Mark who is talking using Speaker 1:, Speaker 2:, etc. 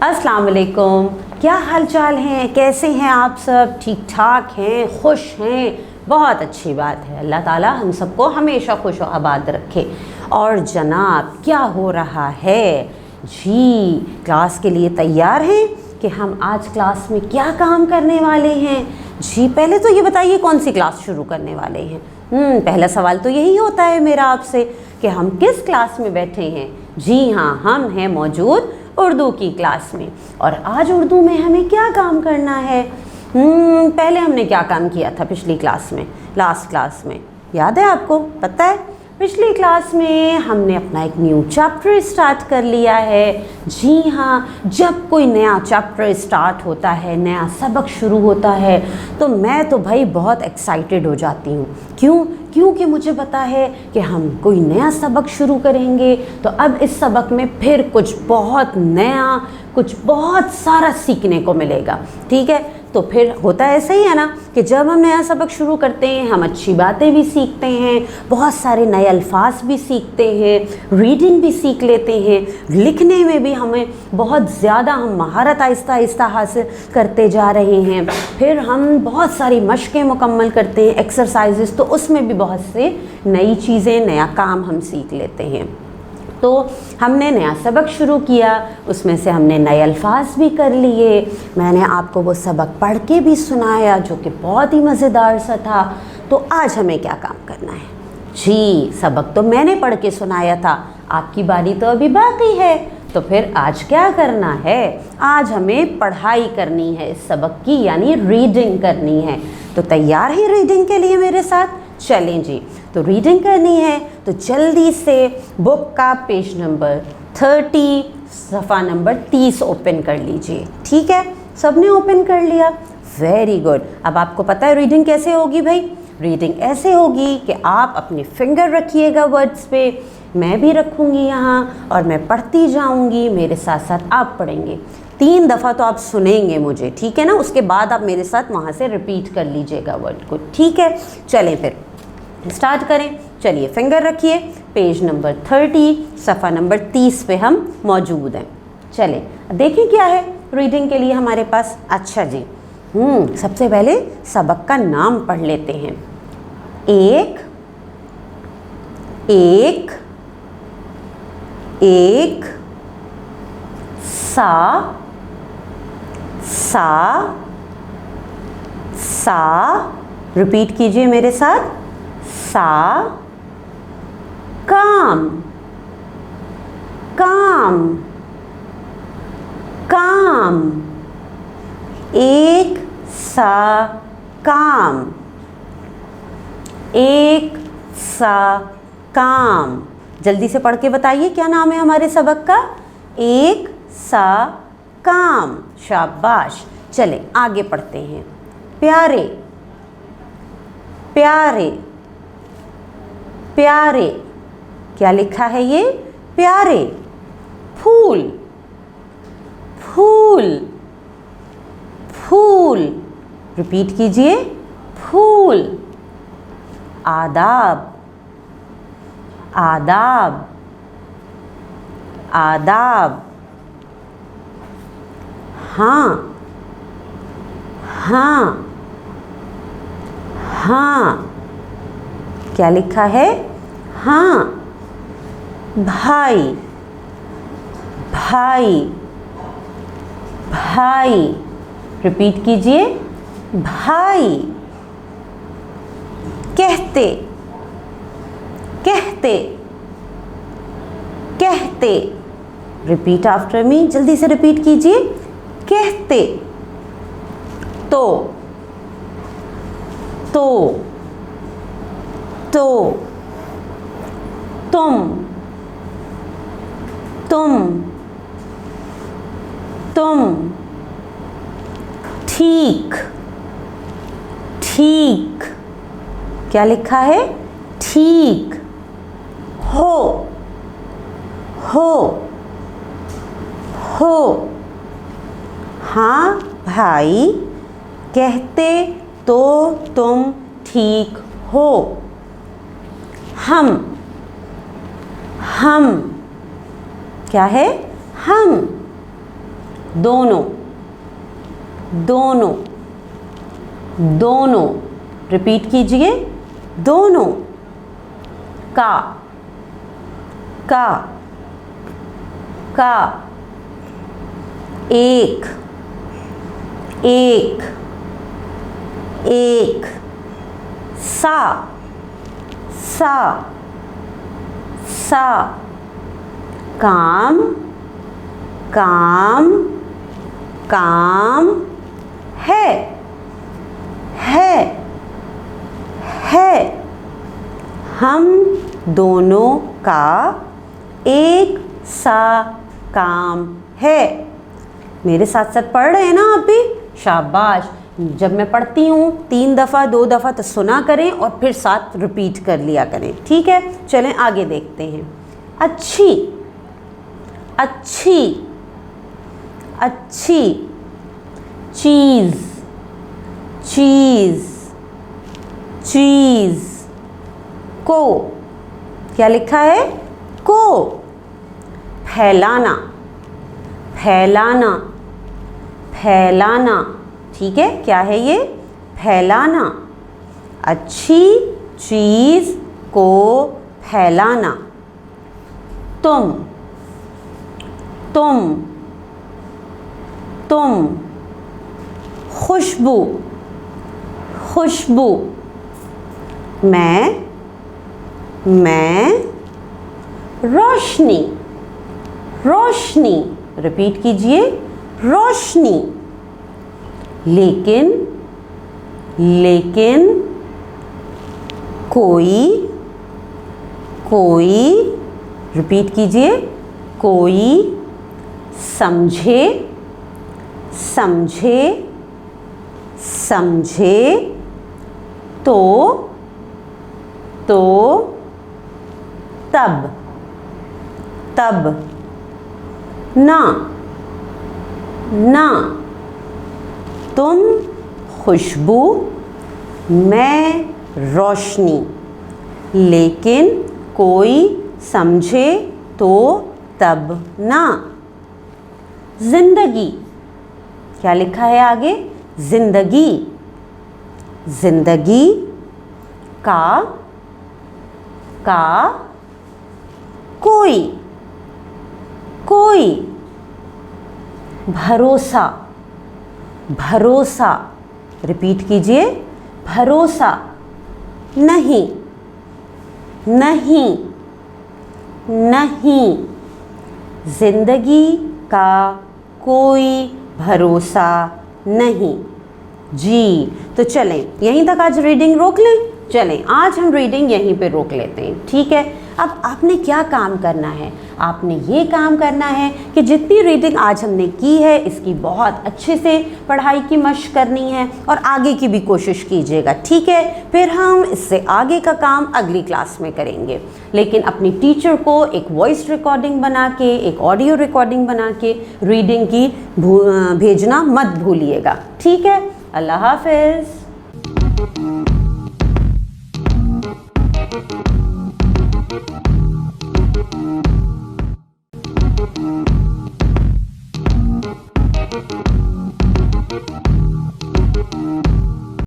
Speaker 1: अस्सलाम वालेकुम। क्या हाल चाल हैं, कैसे हैं आप सब? ठीक ठाक हैं, खुश हैं? बहुत अच्छी बात है। अल्लाह ताला हम सबको हमेशा खुश और आबाद रखे। और जनाब क्या हो रहा है जी? क्लास के लिए तैयार हैं कि हम आज क्लास में क्या काम करने वाले हैं जी? पहले तो ये बताइए कौन सी क्लास शुरू करने वाले हैं? पहला सवाल तो यही होता है मेरा आपसे कि हम किस क्लास में बैठे हैं। जी हाँ, हम हैं मौजूद उर्दू की क्लास में। और आज उर्दू में हमें क्या काम करना है? पहले हमने क्या काम किया था पिछली क्लास में, लास्ट क्लास में? याद है आपको? पता है पिछली क्लास में हमने अपना एक न्यू चैप्टर स्टार्ट कर लिया है। जी हाँ, जब कोई नया चैप्टर स्टार्ट होता है, नया सबक शुरू होता है, तो मैं तो भाई बहुत एक्साइटेड हो जाती हूँ। क्यों? क्योंकि मुझे पता है कि हम कोई नया सबक शुरू करेंगे, तो अब इस सबक में फिर कुछ बहुत नया, कुछ बहुत सारा सीखने को मिलेगा। ठीक है, तो फिर होता ऐसा ही है ना कि जब हम नया सबक शुरू करते हैं हम अच्छी बातें भी सीखते हैं, बहुत सारे नए अल्फाज भी सीखते हैं, रीडिंग भी सीख लेते हैं, लिखने में भी हमें बहुत ज़्यादा हम महारत आहिस्ता आहिस्ता हासिल करते जा रहे हैं। फिर हम बहुत सारी मशक़ें मुकम्मल करते हैं, एक्सरसाइजेस, तो उसमें भी बहुत से नई चीज़ें, नया काम हम सीख लेते हैं। तो हमने नया सबक शुरू किया, उसमें से हमने नए अल्फाज भी कर लिए। मैंने आपको वो सबक पढ़ के भी सुनाया जो कि बहुत ही मज़ेदार सा था। तो आज हमें क्या काम करना है जी? सबक तो मैंने पढ़ के सुनाया था, आपकी बारी तो अभी बाकी है। तो फिर आज क्या करना है? आज हमें पढ़ाई करनी है इस सबक की, यानी रीडिंग करनी है। तो तैयार हैं रीडिंग के लिए मेरे साथ? चलें जी, तो रीडिंग करनी है तो जल्दी से बुक का पेज नंबर 30 सफ़ा नंबर 30 ओपन कर लीजिए। ठीक है, सबने ओपन कर लिया? Very good. अब आपको पता है रीडिंग कैसे होगी भाई? रीडिंग ऐसे होगी कि आप अपने फिंगर रखिएगा वर्ड्स पे, मैं भी रखूँगी यहाँ और मैं पढ़ती जाऊँगी, मेरे साथ साथ आप पढ़ेंगे। 3 दफ़ा तो आप सुनेंगे मुझे, ठीक है ना? उसके बाद आप मेरे साथ वहाँ से रिपीट कर लीजिएगा वर्ड को। ठीक है, चलें फिर स्टार्ट करें। चलिए, फिंगर रखिए, पेज नंबर 30 सफ़ा नंबर 30 पे हम मौजूद हैं। चलें देखें क्या है रीडिंग के लिए हमारे पास। अच्छा जी, सबसे पहले सबक का नाम पढ़ लेते हैं। एक एक एक सा सा सा, रिपीट कीजिए मेरे साथ। सा काम काम काम, एक सा काम, एक सा काम। जल्दी से पढ़ के बताइए क्या नाम है हमारे सबक का? एक सा काम। शाबाश। चलें आगे पढ़ते हैं। प्यारे प्यारे प्यारे, क्या लिखा है ये? प्यारे। फूल फूल फूल, रिपीट कीजिए। फूल। आदाब आदाब आदाब। हाँ हाँ हाँ, क्या लिखा है? हाँ। भाई भाई भाई, रिपीट कीजिए। भाई। कहते कहते कहते, रिपीट आफ्टर मी, जल्दी से रिपीट कीजिए। कहते। तो तो तो तुम तुम तुम। ठीक ठीक, क्या लिखा है? ठीक। हो हो हो। हाँ भाई, कहते तो तुम ठीक हो। हम हम, क्या है? हम दोनों, दोनों, दोनों, रिपीट कीजिए, दोनों, का, का, का, एक, एक, एक, सा, सा, सा, काम, काम, काम, है, है, है, हम दोनों का एक सा काम है। मेरे साथ साथ पढ़ रहे हैं ना आप भी? शाबाश। जब मैं पढ़ती हूँ 3 दफ़ा 2 दफ़ा तो सुना करें और फिर साथ रिपीट कर लिया करें, ठीक है? चलें आगे देखते हैं। अच्छी, अच्छी, अच्छी, चीज़, चीज़, चीज़, को, क्या लिखा है? को, फैलाना, फैलाना, फैलाना, ठीक है? क्या है ये? फैलाना, अच्छी चीज़ को फैलाना। तुम, तुम, तुम, खुशबू, खुशबू, मैं, रोशनी, रोशनी, रिपीट कीजिए, रोशनी, लेकिन, लेकिन, कोई, कोई, रिपीट कीजिए, कोई, समझे, समझे, समझे, तो, तब, तब, ना, ना, तुम खुशबू, मैं रोशनी, लेकिन कोई समझे तो तब ना। जिंदगी, क्या लिखा है आगे? जिंदगी, जिंदगी, का, कोई, कोई, भरोसा, भरोसा, रिपीट कीजिए, भरोसा, नहीं, नहीं, नहीं, जिंदगी का कोई भरोसा नहीं। जी, तो चलें यहीं तक आज रीडिंग रोक लें। चलें आज हम रीडिंग यहीं पे रोक लेते हैं, ठीक है? अब आपने क्या काम करना है? आपने ये काम करना है कि जितनी रीडिंग आज हमने की है इसकी बहुत अच्छे से पढ़ाई की मशक करनी है और आगे की भी कोशिश कीजिएगा, ठीक है? फिर हम इससे आगे का काम अगली क्लास में करेंगे। लेकिन अपनी टीचर को एक वॉइस रिकॉर्डिंग बना के, एक ऑडियो रिकॉर्डिंग बना के रीडिंग की भेजना मत भूलिएगा, ठीक है? अल्लाह हाफिज़।